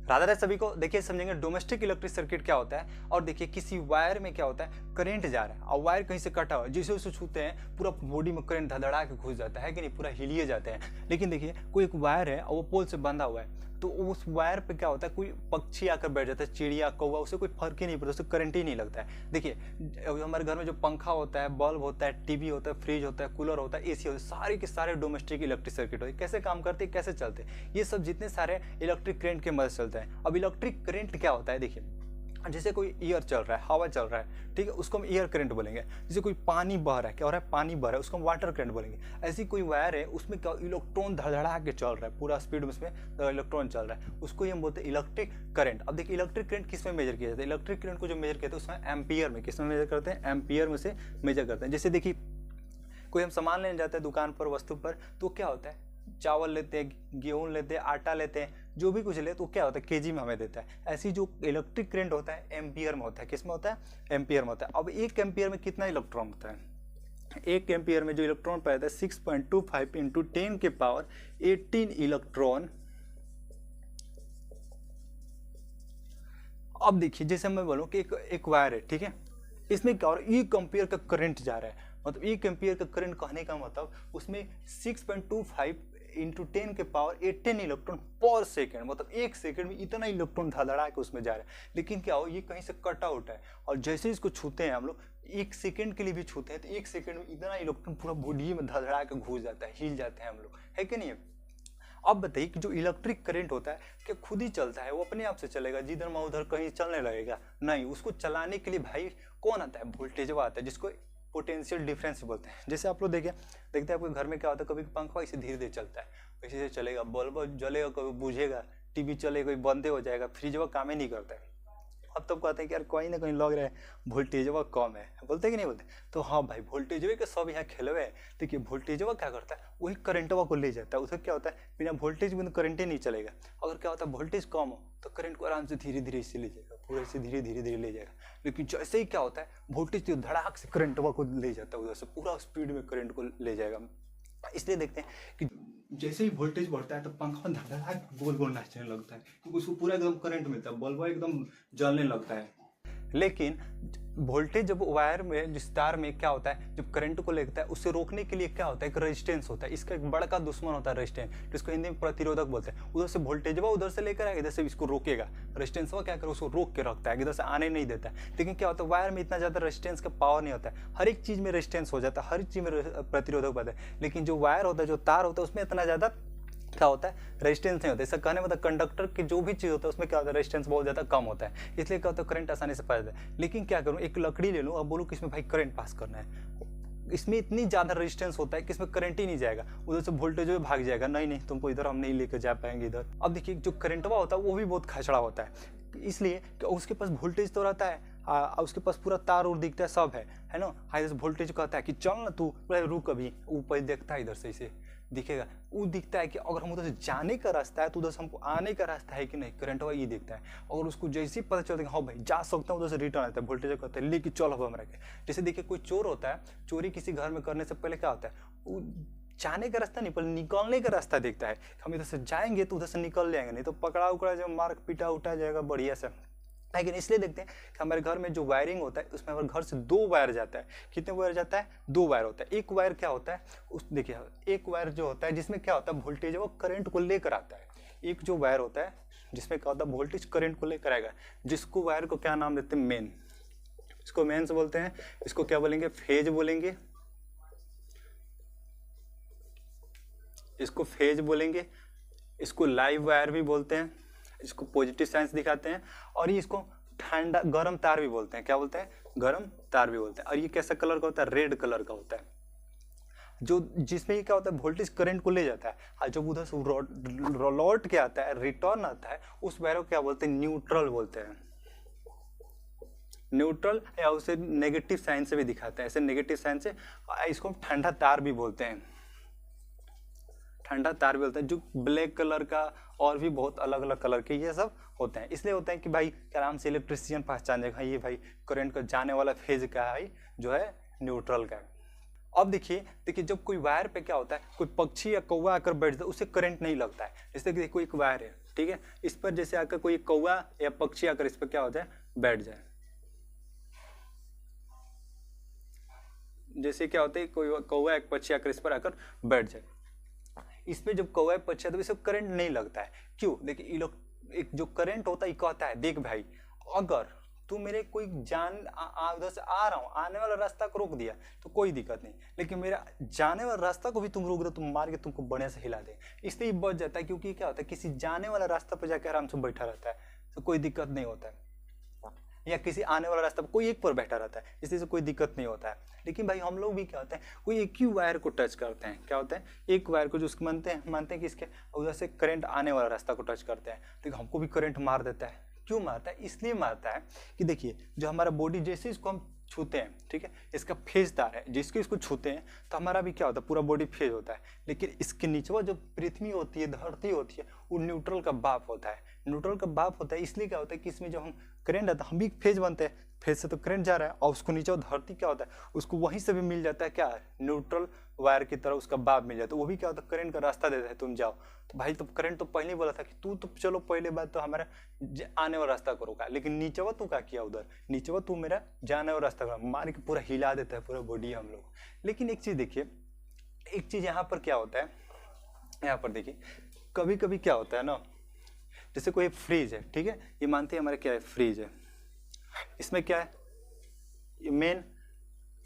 राधा राधा सभी को देखिए समझेंगे डोमेस्टिक इलेक्ट्रिक सर्किट क्या होता है। और देखिए किसी वायर में क्या होता है, करंट जा रहा है और वायर कहीं से कटा हुआ है, जिसे उसे छूते हैं पूरा बॉडी में करंट धड़धड़ा के घुस जाता है कि नहीं, पूरा हिलिए जाते हैं। लेकिन देखिए कोई एक वायर है और वो पोल से बंधा हुआ है, तो उस वायर पे क्या होता है, कोई पक्षी आकर बैठ जाता है, चिड़िया कौवा, उसे कोई फर्क ही नहीं पड़ता, उसे करंट ही नहीं लगता है। देखिए हमारे घर में जो पंखा होता है, बल्ब होता है, टीवी होता है, फ्रिज होता है, कूलर होता है, एसी होता है, सारे के सारे डोमेस्टिक इलेक्ट्रिक सर्किट होते हैं। कैसे काम करते हैं, कैसे चलते हैं, ये सब जितने सारे इलेक्ट्रिक करंट के मदद से चलते हैं। अब इलेक्ट्रिक करंट क्या होता है, देखिए जैसे कोई एयर चल रहा है, हवा चल रहा है, ठीक है, उसको हम एयर करंट बोलेंगे। जैसे कोई पानी बह रहा है, क्या हो रहा है, पानी बह रहा है, उसको हम वाटर करंट बोलेंगे। ऐसी कोई वायर है, उसमें क्या इलेक्ट्रॉन धड़धड़ा के चल रहा है, पूरा स्पीड में उसमें इलेक्ट्रॉन चल रहा है, उसको ही हम बोलते हैं इलेक्ट्रिक करंट। अब देखिए इलेक्ट्रिक करंट किस में मेजर किया जाता है, इलेक्ट्रिक करंट को जो मेजर करते हैं उसमें एम्पियर में, किस में मेजर करते हैं, एम्पियर में से मेजर करते हैं। जैसे देखिए कोई हम सामान लेने जाते हैं दुकान पर, वस्तु पर, तो क्या होता है, चावल लेते हैं, गेहूं लेते हैं, आटा लेते हैं, जो भी कुछ ले तो क्या होता है, केजी में हमें देता है। ऐसी जो इलेक्ट्रिक करंट होता है एम्पियर में होता है। किस में होता है, एम्पियर में होता है। अब एक एम्पियर में कितना इलेक्ट्रॉन होता है, एक एम्पियर में जो इलेक्ट्रॉन पाया जाता है 6.25 इंटू 10 के पावर 18 इलेक्ट्रॉन। अब देखिए जैसे मैं बोलूं कि एक वायर है, ठीक है, इसमें क्या हो रहा है, 1 एम्पियर का करंट जा रहा है। मतलब 1 एम्पियर का करंट कहने का मतलब उसमें 6.25 इंटू 10 के पावर 18 इलेक्ट्रॉन पर सेकेंड, मतलब 1 सेकेंड में इतना इलेक्ट्रॉन धड़धड़ा के उसमें जा रहा है। लेकिन क्या हो, ये कहीं से कटा उठा है और जैसे इसको छूते हैं हम लोग, 1 सेकेंड के लिए भी छूते हैं, तो 1 सेकेंड में इतना इलेक्ट्रॉन पूरा बॉडी में धड़धड़ा के घुस जाता है, हिल जाते हैं हम लोग, है कि नहीं। अब बताइए कि जो इलेक्ट्रिक करंट होता है क्या खुद ही चलता है, वो अपने आप से चलेगा, जिधर मैं उधर कहीं चलने लगेगा, नहीं, उसको चलाने के लिए भाई कौन आता है, वोल्टेज आता है, जिसको पोटेंशियल डिफरेंस बोलते हैं। जैसे आप लोग देखते हैं आपके घर में क्या होता है, कभी पंखा ऐसे धीरे धीरे चलता है, वैसे से चलेगा, बल्ब जलेगा, कभी बुझेगा, टीवी चलेगा, कभी बंद हो जाएगा, फ्रिज वो काम ही नहीं करता है। अब तब कहते हैं कि यार कहीं ना कहीं लग रहा है वोल्टेजवा कम है, बोलते कि नहीं बोलते, तो हाँ भाई वोल्टेजवे के सब यहाँ खेलवे है। देखिए वोल्टेजवा क्या करता है, वही करंटवा को ले जाता है, उसे क्या होता है, बिना वोल्टेज में तो करंट ही नहीं चलेगा। अगर क्या होता है वोल्टेज कम हो तो करंट को आराम से धीरे धीरे इससे ले जाएगा, पूरे से धीरे धीरे ले जाएगा। लेकिन जैसे ही क्या होता है वोल्टेज तो धड़ाक से करंटवा को ले जाता है, उधर से पूरा स्पीड में करंट को ले जाएगा। इसलिए देखते हैं कि जैसे ही वोल्टेज बढ़ता है तो पंखा धड़धड़ा गोल गोल नाचने लगता है, क्योंकि उसको पूरा एकदम करंट मिलता है, बल्ब एकदम जलने लगता है। लेकिन वोल्टेज जब वायर में, जिस तार में क्या होता है, जब करंट को लेता है, उससे रोकने के लिए क्या होता है, एक रेजिस्टेंस होता है। इसका एक बड़ा दुश्मन होता है रेजिस्टेंस, जिसको हिंदी में प्रतिरोधक बोलते हैं। उधर से वोल्टेज उधर से लेकर आएगा, इधर से इसको रोकेगा, रेजिस्टेंस क्या करे, उसको रोक के रखता है, इधर से आने नहीं देता है। लेकिन क्या होता है वायर में इतना ज्यादा रेजिस्टेंस का पावर नहीं होता है, हर एक चीज में रेजिस्टेंस हो जाता है, हर एक चीज में प्रतिरोधक बनता है। लेकिन जो वायर होता है, जो तार होता है, उसमें इतना ज्यादा क्या होता है, रेजिस्टेंस नहीं होता। ऐसा कहने मतलब कंडक्टर की जो भी चीज होता है उसमें क्या होता है, रेजिस्टेंस बहुत ज्यादा कम होता है, इसलिए क्या होता है करंट आसानी से पास जाता है। लेकिन क्या करूँ, एक लकड़ी ले लूँ, अब बोलूँ कि इसमें भाई करंट पास करना है, इसमें इतनी ज्यादा रेजिस्टेंस होता है कि इसमें करंट ही नहीं जाएगा, उधर से वोल्टेज भी भाग जाएगा, नहीं तुमको इधर हम नहीं लेकर जा पाएंगे इधर। अब देखिए जो करंटवा होता है वो भी बहुत खचड़ा होता है, इसलिए कि उसके पास वोल्टेज तो रहता है, उसके पास पूरा तार और दिखता है, सब है ना। हाई वोल्टेज कहता है कि चल ना तू रुक, अभी ऊपर देखता है, इधर से इसे दिखेगा, वो दिखता है कि अगर हम उधर से जाने का रास्ता है तो उधर से हमको आने का रास्ता है कि नहीं, करंट हुआ ये दिखता है। और उसको जैसे ही पता चलता है कि हाँ भाई जा सकता हूँ, उधर से रिटर्न आता है, वोल्टेज कहता है लेके चल अब हमारा के। जैसे देखिए कोई चोर होता है, चोरी किसी घर में करने से पहले क्या होता है, वो जाने का रास्ता नहीं, पर निकलने का रास्ता देखता है, हम इधर से जाएंगे तो उधर से निकल जाएंगे, नहीं तो पकड़ा उकड़ा जाए, मार पीटा उठा जाएगा बढ़िया से। लेकिन इसलिए देखते हैं कि हमारे घर में जो वायरिंग होता है उसमें हमारे घर से 2 वायर जाता है। कितने वायर जाता है, 2 वायर होता है। एक वायर क्या होता है, उस देखिए एक वायर जो होता है जिसमें क्या होता है वोल्टेज वो करंट को लेकर आता है। एक जो वायर होता है जिसमें क्या होता है वोल्टेज करंट को लेकर आएगा, जिसको वायर को क्या नाम देते हैं, मेन। इसको मेन्स बोलते हैं, इसको क्या बोलेंगे, फेज बोलेंगे, इसको फेज बोलेंगे, इसको लाइव वायर भी बोलते हैं, इसको पॉजिटिव साइंस दिखाते हैं, और ये इसको ठंडा गर्म तार भी बोलते हैं। क्या बोलते हैं, गर्म तार भी बोलते हैं। और ये कैसा कलर का होता है, रेड कलर का होता है, जो जिसमें क्या होता है वोल्टेज करंट को ले जाता है, और जब उधर से लौट के आता है, रिटर्न आता है, उस वायर को क्या बोलते हैं, न्यूट्रल बोलते हैं। न्यूट्रल, या उसे नेगेटिव साइन से भी दिखाते हैं, ऐसे नेगेटिव साइन से। इसको ठंडा तार भी बोलते हैं, ठंडा तार भी बोलते हैं। जो ब्लैक कलर का और भी बहुत अलग अलग कलर के ये सब होते हैं। इसलिए होता है कि भाई आराम से इलेक्ट्रिशियन पहचान जाएगा, ये भाई करंट का जाने वाला फेज का है, जो है न्यूट्रल का। अब देखिए जब कोई वायर पे क्या होता है, कोई पक्षी या कौवा आकर बैठ जाता है, उसे करंट नहीं लगता है। जैसे कि कोई एक वायर है, ठीक है। इस पर जैसे आकर कोई कौवा या पक्षी आकर इस पर क्या हो जाए, बैठ जाए, जैसे क्या होता है कोई कौवा एक पक्षी आकर इस पर आकर बैठ जाए, इस पे जब कौवा पक्षी है तो इसे करंट नहीं लगता है। क्यों? देखिए एक जो करंट होता है कहता है देख भाई, अगर तू मेरे कोई उधर से आ रहा हूँ, आने वाला रास्ता को रोक दिया तो कोई दिक्कत नहीं, लेकिन मेरा जाने वाला रास्ता को भी तुम रोक दो, तुम मार के तुमको बढ़िया से हिला दे, इसलिए बच जाता है। क्योंकि क्या होता है किसी जाने वाला रास्ता पर जाकर आराम से बैठा रहता है तो कोई दिक्कत नहीं होता है, या किसी आने वाला रास्ता पर कोई एक पर बैठा रहता है इसलिए से कोई दिक्कत नहीं होता है। लेकिन भाई हम लोग भी क्या होता है कोई एक ही वायर को टच करते हैं, क्या होता है एक वायर को जो उसको मानते हैं कि इसके उधर से करंट आने वाला रास्ता को टच करते हैं, तो हमको भी करंट मार देता है। क्यों मारता है? इसलिए मारता है कि देखिए जो हमारा बॉडी जैसे इसको हम छूते हैं, ठीक है, इसका फेज तार है, जिसके इसको छूते हैं तो हमारा भी क्या होता है पूरा बॉडी फेज होता है। लेकिन इसके नीचे जो पृथ्वी होती है, धरती होती है, वो न्यूट्रल का बाप होता है। न्यूट्रल का बाप होता है इसलिए क्या होता है कि इसमें जब हम करंट आता है, हम भी फेज बनते हैं, फेज से तो करंट जा रहा है, और उसको नीचे धरती क्या होता है उसको वहीं से भी मिल जाता है, क्या न्यूट्रल वायर की तरह उसका बाप मिल जाता है, वो भी क्या होता है करंट का रास्ता देता है, तुम जाओ। तो भाई तो करंट तो पहले ही बोला था कि तू तो चलो पहले बात तो हमारा आने वाला रास्ता को रोका, लेकिन नीचेवा तू क्या किया, उधर नीचेवा तू मेरा जाने वाला रास्ता मार के पूरा हिला देता है पूरा बॉडी हम लोग। लेकिन एक चीज देखिए, एक चीज यहाँ पर क्या होता है, यहाँ पर देखिए कभी कभी क्या होता है ना, जैसे कोई फ्रिज है, ठीक है, ये मानते हैं हमारे क्या है फ्रिज है, इसमें क्या है ये मेन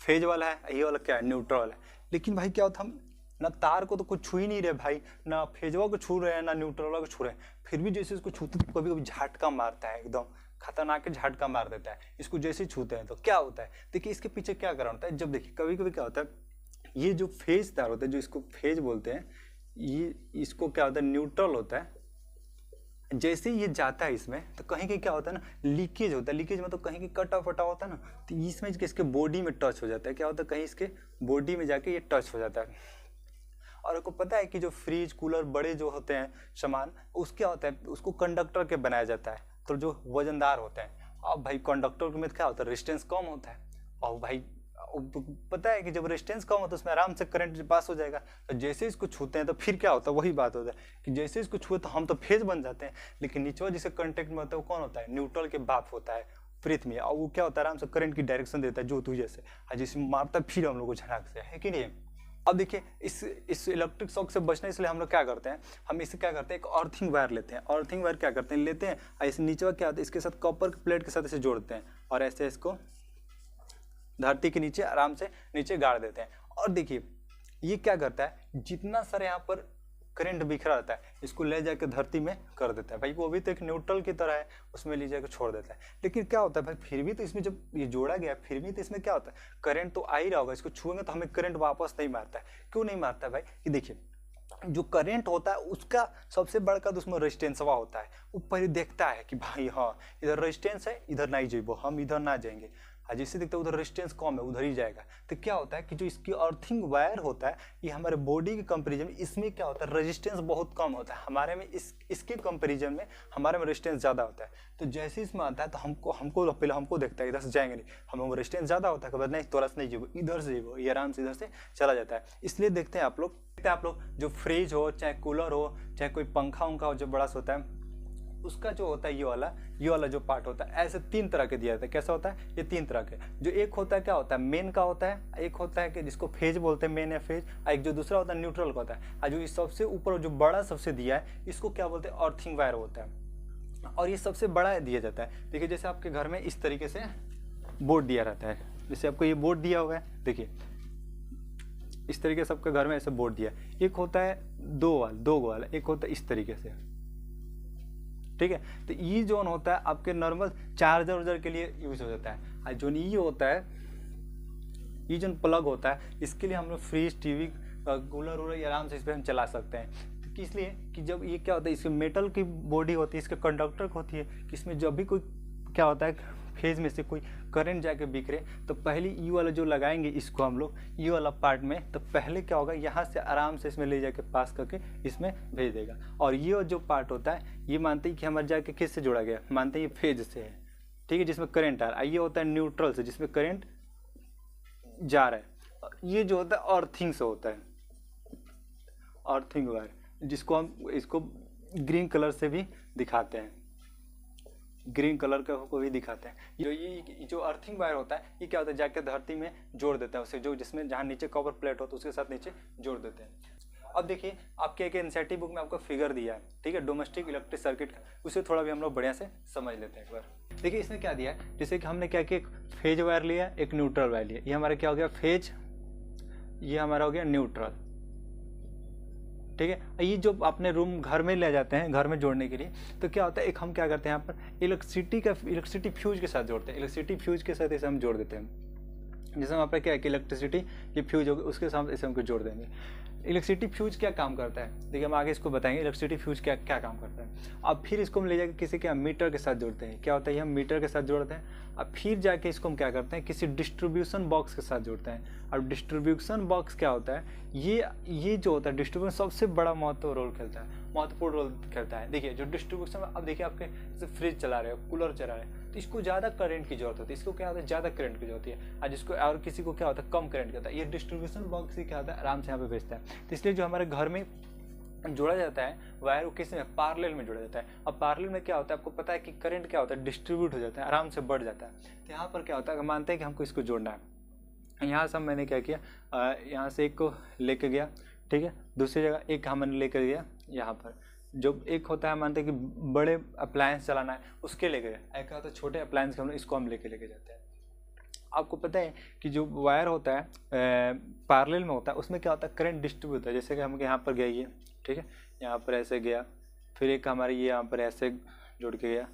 फेज वाला है, ये वाला क्या है न्यूट्रल है। लेकिन भाई क्या होता है हम ना तार को तो कुछ छू ही नहीं रहे भाई, ना फेजवा को छू रहे हैं ना न्यूट्रल को छू रहे हैं, फिर भी जैसे इसको छूते तो कभी कभी झटका मारता है, एकदम खतरनाक झटका मार देता है इसको जैसे छूते हैं। तो क्या होता है देखिए इसके पीछे क्या कारण होता है, जब देखिए कभी कभी क्या होता है ये जो फेज तार होता है जो इसको फेज बोलते हैं, ये इसको क्या होता है न्यूट्रल होता है, जैसे ये जाता है इसमें तो कहीं कहीं क्या होता है ना लीकेज होता है, लीकेज मतलब कहीं कहीं कटा फटा होता है ना, तो इसमें इसके बॉडी में टच हो जाता है, क्या होता है कहीं इसके बॉडी में जाके ये टच हो जाता है। और आपको पता है कि जो फ्रिज कूलर बड़े जो होते हैं सामान उसके क्या होता है उसको कंडक्टर के बनाया जाता है, तो जो वजनदार होते हैं। अब भाई कंडक्टर में क्या होता है रेजिस्टेंस कम होता है, और भाई पता है कि जब रेजिस्टेंस कम होता है उसमें आराम से करंट पास हो जाएगा। तो जैसे इसको छूते हैं तो फिर क्या होता है वही बात होता है कि जैसे इसको छुए तो हम तो फेज बन जाते हैं, लेकिन नीचे जिसके कांटेक्ट में होता है वो कौन होता है न्यूट्रल के बाप होता है पृथ्वी, और वो क्या होता है आराम से करंट की डायरेक्शन देता है जो तू जैसे, और जिसमें मारता है फिर हम लोग को झटक से, है कि नहीं। अब देखिए इस इलेक्ट्रिक शॉक से बचने इसलिए हम लोग क्या करते हैं, हम इसे क्या करते हैं एक अर्थिंग वायर लेते हैं, अर्थिंग वायर क्या करते हैं लेते हैं और इस नीचे क्या होता है इसके साथ कॉपर के प्लेट के साथ इसे जोड़ते हैं और ऐसे इसको धरती के नीचे आराम से नीचे गाड़ देते हैं। और देखिए ये क्या करता है जितना सारे यहाँ पर करंट बिखरा रहता है इसको ले जाकर धरती में कर देता है, भाई वो भी तो एक न्यूट्रल की तरह है उसमें ले जाकर छोड़ देता है। लेकिन क्या होता है भाई फिर भी तो इसमें जब ये जोड़ा गया फिर भी तो इसमें क्या होता है करंट तो आ ही रहा होगा, इसको छुएंगे तो हमें करंट वापस नहीं मारता है। क्यों नहीं मारता है भाई कि देखिए जो करंट होता है उसका सबसे बड़का दुश्मन रेजिस्टेंसवा होता है, वो पहले देखता है कि भाई हाँ इधर रेजिस्टेंस है इधर नहीं जाइबो, हम इधर ना जाएंगे, जैसे देखते हैं उधर रेजिस्टेंस कम है उधर ही जाएगा। तो क्या होता है कि जो इसकी अर्थिंग वायर होता है ये हमारे बॉडी के कंपैरिजन में इसमें क्या होता है रेजिस्टेंस बहुत कम होता है, हमारे में इसके कंपैरिजन में हमारे में रेजिस्टेंस ज़्यादा होता है। तो जैसे इसमें आता है तो हमको पहले हमको देखता है इधर से जाएंगे नहीं, हम लोग रेजिस्टेंस ज़्यादा होता है नहीं तोरा से नहीं जीवो इधर से जीवो, ये आराम से इधर से चला जाता है। इसलिए देखते हैं आप लोग जो फ्रिज हो चाहे कूलर हो चाहे कोई पंखा उंखा हो जो बड़ा सा होता है उसका जो होता है ये वाला जो पार्ट होता है ऐसे तीन तरह के दिया जाता है। कैसा होता है ये तीन तरह के, जो एक होता है क्या होता है मेन का होता है, एक होता है कि जिसको फेज बोलते हैं मेन या फेज, एक जो दूसरा होता है न्यूट्रल का होता है, और जो इस सबसे ऊपर जो बड़ा सबसे दिया है इसको क्या बोलते हैं अर्थिंग वायर होता है, और ये सबसे बड़ा दिया जाता है। देखिए जैसे आपके घर में इस तरीके से बोर्ड दिया रहता है, जैसे आपको ये बोर्ड दिया हुआ है, देखिए इस तरीके से आपके घर में ऐसे बोर्ड दिया, एक होता है दो वाला, एक होता है इस तरीके से, ठीक है। तो ये जोन होता है आपके नॉर्मल चार्जर के लिए यूज हो जाता है, और जो ये होता है ये जो प्लग होता है इसके लिए हम लोग फ्रिज टीवी कूलर वूलर आराम से इस पर हम चला सकते हैं। इसलिए कि जब ये क्या होता है इसके मेटल की बॉडी होती है इसके कंडक्टर होती है कि इसमें जब भी कोई क्या होता है फेज में से कोई करंट जाके बिखरे तो पहले ये वाला जो लगाएंगे इसको हम लोग ये वाला पार्ट में, तो पहले क्या होगा यहाँ से आराम से इसमें ले जाके पास करके इसमें भेज देगा। और ये जो पार्ट होता है ये मानते हैं कि हमारे जाके किस से जोड़ा गया, मानते हैं ये फेज से है, ठीक है, जिसमें करंट आ रहा है। ये होता है न्यूट्रल से जिसमें करंट जा रहा है। ये जो होता है अर्थिंग से होता है, अर्थिंग वायर, जिसको हम इसको ग्रीन कलर से भी दिखाते हैं, ग्रीन कलर का को भी दिखाते हैं। ये जो अर्थिंग वायर होता है ये क्या होता है, जाके धरती में जोड़ देता है उसे, जो जिसमें जहाँ नीचे कॉपर प्लेट होता है उसके साथ नीचे जोड़ देते हैं। अब देखिए आपके एक एनसीईआरटी बुक में आपको फिगर दिया है, ठीक है, डोमेस्टिक इलेक्ट्रिक सर्किट का, उसे थोड़ा भी हम लोग बढ़िया से समझ लेते हैं एक बार। देखिए इसमें क्या दिया है, जैसे कि हमने क्या किया, एक फेज वायर लिया, एक न्यूट्रल वायर लिया, ये हमारा क्या हो गया फेज, ये हमारा हो गया न्यूट्रल, ठीक है। ये जो अपने रूम घर में ले जाते हैं घर में जोड़ने के लिए, तो क्या होता है, एक हम क्या करते हैं यहाँ पर इलेक्ट्रिसिटी फ्यूज के साथ जोड़ते हैं, इलेक्ट्रिसिटी फ्यूज के साथ इसे हम जोड़ देते हैं। जैसे वहाँ पर क्या है कि इलेक्ट्रिसिटी ये फ्यूज होगी, उसके साथ इसे हमको जोड़ देंगे। इलेक्ट्रिसिटी फ्यूज क्या काम करता है, देखिए हम आगे इसको बताएंगे इलेक्ट्रिसिटी फ्यूज क्या क्या काम करता है। अब फिर इसको हम ले जाकर किसी के मीटर के साथ जोड़ते हैं, क्या होता है, हम मीटर के साथ जोड़ते हैं। अब फिर जाके इसको हम क्या करते हैं, किसी डिस्ट्रीब्यूशन बॉक्स के साथ जोड़ते हैं। अब डिस्ट्रीब्यूशन बॉक्स क्या होता है, ये जो होता है डिस्ट्रीब्यूशन सबसे बड़ा महत्वपूर्ण रोल खेलता है। देखिए जो डिस्ट्रीब्यूशन, अब देखिए आपके जैसे फ्रिज चला रहे हो, कूलर चला रहे हो, तो इसको ज़्यादा करंट की जरूरत होती है, इसको क्या होता है ज़्यादा करंट की जरूरत होती है, और जिसको और किसी को क्या होता है कम करंट की होता है। ये डिस्ट्रीब्यूशन बॉक्स ही क्या होता है आराम से यहाँ पे भेजता है। तो इसलिए जो हमारे घर में जोड़ा जाता है वायर, वो किस में पैरेलल में जोड़ा जाता है। अब पैरेलल में क्या होता है, आपको पता है कि करंट क्या होता है, डिस्ट्रीब्यूट हो जाता है, आराम से बढ़ जाता है। तो यहाँ पर क्या होता है, मानते हैं कि हमको इसको जोड़ना है, यहाँ से मैंने क्या किया, यहाँ से एक को लेके गया, ठीक है, दूसरी जगह एक हमने लेकर गया, यहाँ पर जो एक होता है मानते हैं कि बड़े अप्लायंस चलाना है उसके लेके गया, एक होता है छोटे अप्लायंस के इसको हम लेके जाते हैं। आपको पता है कि जो वायर होता है पैरेलल में होता है, उसमें क्या होता है करंट डिस्ट्रीब्यूट होता है। जैसे कि हम यहाँ पर गया ये, ठीक है, यहाँ पर ऐसे गया, फिर एक हमारे ये यहाँ पर ऐसे जोड़ के गया,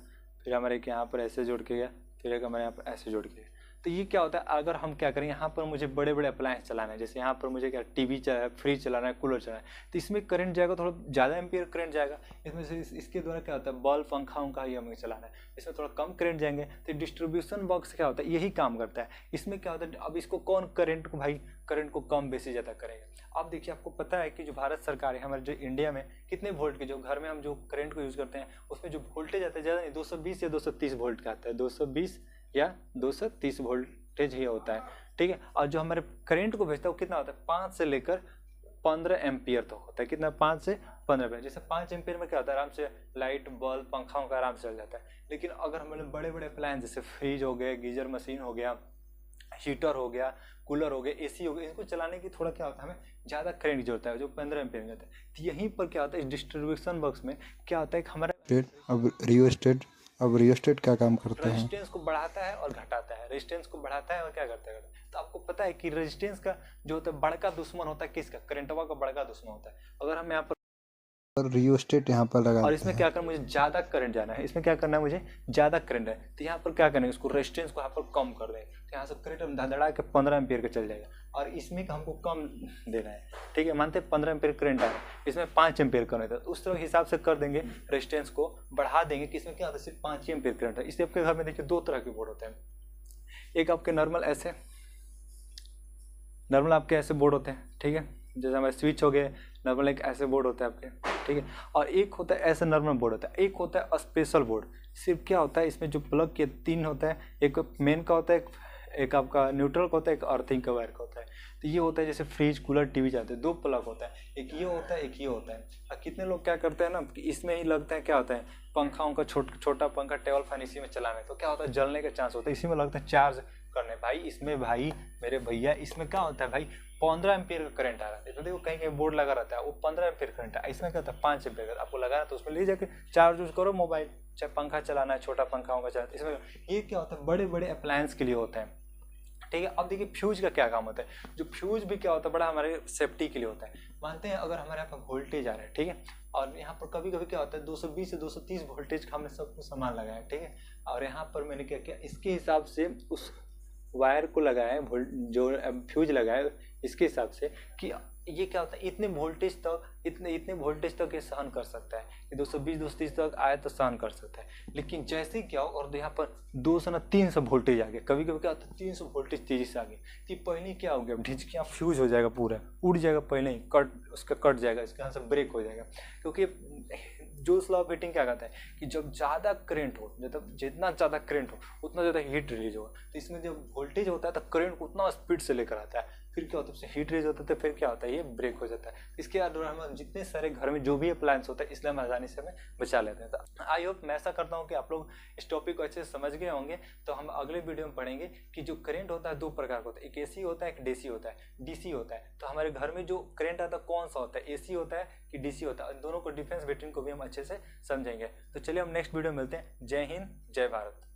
फिर हमारे एक यहाँ पर ऐसे जोड़ के गया, फिर एक हमारे यहाँ पर ऐसे जोड़ के गया। तो ये क्या होता है, अगर हम क्या करें, यहाँ पर मुझे बड़े बड़े अप्लायंस चलाना है, जैसे यहाँ पर मुझे क्या टीवी चला है, फ्रिज चलाना है, कूलर चलाना है, तो इसमें करंट जाएगा, थोड़ा ज़्यादा एम्पियर करंट जाएगा। इसमें से इसके द्वारा क्या होता है, बल्ब पंखा उनका ही हमें चलाना है, इसमें थोड़ा कम करंट जाएंगे। तो डिस्ट्रीब्यूशन बॉक्स क्या होता है, यही काम करता है। इसमें क्या होता है, अब इसको कौन करंट को कम बेसी ज़्यादा करेगा। अब देखिए आपको पता है कि जो भारत सरकार है हमारे, जो इंडिया में कितने वोल्ट के, जो घर में हम जो करंट को यूज़ करते हैं उसमें जो वोल्टेज आता है ज़्यादा नहीं, 220 या 230 वोल्ट का आता है, 220 या 230 वोल्टेज ही होता है, ठीक है। और जो हमारे करंट को भेजता है वो कितना होता है, 5 से लेकर 15 एम्पियर तक होता है। कितना, 5 से 15 एम्पियर। जैसे 5 एम्पियर में क्या होता है, आराम से लाइट बल्ब पंखाओं का आराम से चल जाता है। लेकिन अगर हमारे बड़े बड़े अप्लायंस जैसे फ्रिज हो गए, गीजर मशीन हो गया, हीटर हो गया, कूलर हो गया, एसी हो गया, इनको चलाने की थोड़ा क्या होता है, हमें ज़्यादा करंट की जरूरत है, जो 15 एम्पियर में जाता है। तो यहीं पर क्या होता है, इस डिस्ट्रीब्यूशन बॉक्स में क्या होता है कि हमारा रियोस्टेट क्या काम करता है, रेजिस्टेंस को बढ़ाता है और घटाता है, रेजिस्टेंस को बढ़ाता है और क्या करता है। तो आपको पता है कि रेजिस्टेंस का जो होता है बड़का दुश्मन होता है किसका, करंटवा का बड़का दुश्मन होता है। अगर हम यहाँ पर रियोस्टेट यहाँ पर लगा, और इसमें क्या करना, मुझे ज़्यादा करंट जाना है, इसमें क्या करना है, मुझे ज़्यादा करंट है, तो यहाँ पर क्या करना है, उसको रेजिस्टेंस को यहाँ पर कम कर दें, तो यहाँ से करंट धड़ाधड़ा के 15 एम्पियर का चल जाएगा। और इसमें हमको कम देना है, ठीक है, मानते हैं 15 एम्पियर करंट आए, इसमें 5 एम्पियर करंट है, तो उस तरह हिसाब से कर देंगे, रेजिस्टेंस को बढ़ा देंगे कि इसमें क्या होता है, सिर्फ 5 एम्पियर करंट है। इसलिए आपके घर में देखिए 2 तरह के बोर्ड होते हैं, एक आपके नॉर्मल आपके ऐसे बोर्ड होते हैं, ठीक है, जैसे हमारे स्विच हो गए, नॉर्मल एक ऐसे बोर्ड होता है आपके, ठीक है। और एक होता है ऐसे नॉर्मल बोर्ड होता है, एक होता है स्पेशल बोर्ड। सिर्फ क्या होता है, इसमें जो प्लग के 3 होता है, एक मेन का होता है, एक आपका न्यूट्रल का होता है, एक अर्थिंग का वायर का होता है। तो ये होता है जैसे फ्रिज कूलर टीवी जाते हैं, 2 प्लग होता है, एक ये होता है, एक ये होता है। और कितने लोग क्या करते हैं ना कि इसमें ही लगता है, क्या होता है, पंखाओं का छोटा पंखा टेबल फैन इसी में चलाना है, तो क्या होता है, जलने का चांस होता है, इसी में लगता है चार्ज करने। भाई इसमें, भाई मेरे भैया, इसमें क्या होता है भाई, 15 एम्पियर का करंट आ रहा है, तो देखो कहीं कहीं बोर्ड लगा रहता है, वो 15 एम्पियर करंट है, इसमें क्या होता है 5 एम्पियर का। आपको लगा रहा है तो उसमें ले जाकर चार्ज यूज करो मोबाइल, चाहे पंखा चलाना है, छोटा पंखा होगा चलाना, इसमें ये क्या होता है, बड़े बड़े अप्लायंस के लिए होता है, ठीक है। अब देखिए फ्यूज का क्या काम होता है, जो फ्यूज भी क्या होता है, बड़ा हमारे सेफ्टी के लिए होता है। मानते हैं अगर हमारे यहाँ पर वोल्टेज आ रहा है, ठीक है, और यहाँ पर कभी कभी क्या होता है 220 से 230 वोल्टेज का हमने सब कुछ सामान लगाया, ठीक है, और यहाँ पर मैंने क्या किया, इसके हिसाब से उस वायर को लगाया, जो फ्यूज लगाया इसके हिसाब से कि ये क्या होता है, इतने वोल्टेज तक ये सहन कर सकता है, कि 220-230 तक आए तो सहन कर सकता है। लेकिन जैसे ही क्या हो, और यहाँ पर 200 ना 300 वोल्टेज आ गया, कभी कभी क्या होता है 300 वोल्टेज तेजी से आ गया, तो पहले क्या हो गया, ढिचकियाँ फ्यूज हो जाएगा, पूरा उड़ जाएगा, पहले ही कट जाएगा, इसके यहाँ से ब्रेक हो जाएगा। क्योंकि जोस लॉ ऑफ हीटिंग क्या कहता है कि जब ज़्यादा करंट हो, मतलब जितना ज़्यादा करंट हो उतना ज़्यादा हीट रिलीज होगा। तो इसमें जब वोल्टेज होता है तो करंट को उतना स्पीड से लेकर आता है, फिर क्या होता है, उससे हीट रेज होता है, तो फिर क्या होता है, ये ब्रेक हो जाता है। इसके अलावा हम जितने सारे घर में जो भी अप्लायंस होता है, इसलिए हम आसानी से हमें बचा लेते हैं। तो आई होप, मैं ऐसा करता हूँ कि आप लोग इस टॉपिक को अच्छे से समझ गए होंगे। तो हम अगले वीडियो में पढ़ेंगे कि जो करंट होता है दो प्रकार का होता है, एक एसी होता है, एक डीसी होता है। डीसी होता है तो हमारे घर में जो करंट आता है कौन सा होता है, एसी होता है कि डीसी होता है, दोनों को डिफरेंस बिटवीन को भी हम अच्छे से समझेंगे। तो चलिए हम नेक्स्ट वीडियो में मिलते हैं। जय हिंद, जय भारत।